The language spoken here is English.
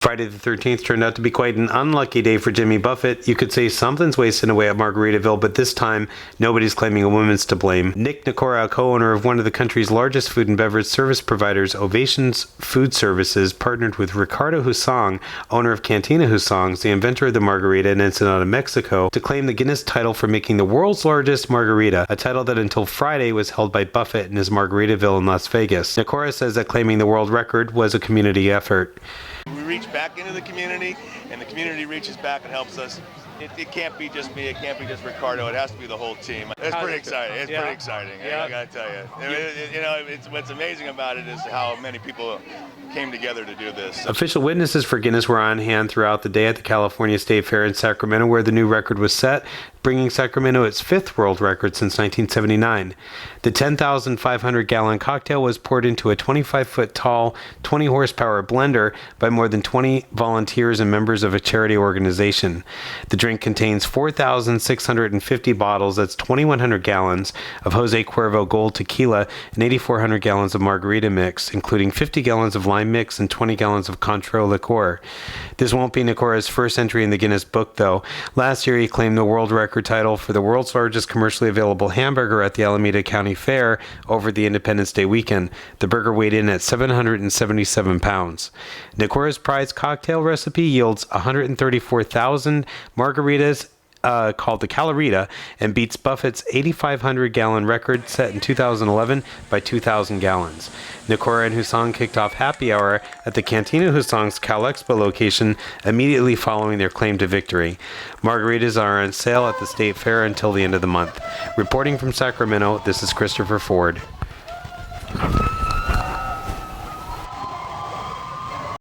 Friday the 13th turned out to be quite an unlucky day for Jimmy Buffett. You could say something's wasting away at Margaritaville, but this time, nobody's claiming a woman's to blame. Nick Nakora, co-owner of one of the country's largest food and beverage service providers, Ovations Food Services, partnered with Ricardo Husong, owner of Cantina Husongs, the inventor of the margarita in Ensenada, Mexico, to claim the Guinness title for making the world's largest margarita, a title that until Friday was held by Buffett in his Margaritaville in Las Vegas. Nakora says that claiming the world record was a community effort. We reach back into the community, and the community reaches back and helps us. It can't be just me. It can't be just Ricardo. It has to be the whole team. It's pretty exciting. It's pretty exciting. Yeah. I gotta tell you. What's amazing about it is how many people came together to do this. Official witnesses for Guinness were on hand throughout the day at the California State Fair in Sacramento, where the new record was set, bringing Sacramento its fifth world record since 1979. The 10,500-gallon cocktail was poured into a 25-foot tall, 20-horsepower blender by more than 20 volunteers and members of a charity organization. The drink contains 4,650 bottles, that's 2,100 gallons, of Jose Cuervo Gold tequila and 8,400 gallons of margarita mix, including 50 gallons of lime mix and 20 gallons of Cointreau liqueur. This won't be Nakora's first entry in the Guinness Book, though. Last year, he claimed the world record title for the world's largest commercially available hamburger at the Alameda County Fair over the Independence Day weekend. The burger weighed in at 777 pounds. Nakora's prize cocktail recipe yields 134,000 margaritas called the Calorita, and beats Buffett's 8,500-gallon record set in 2011 by 2,000 gallons. Nakora and Husong kicked off happy hour at the Cantina Husong's Cal Expo location immediately following their claim to victory. Margaritas are on sale at the State Fair until the end of the month. Reporting from Sacramento, this is Christopher Ford.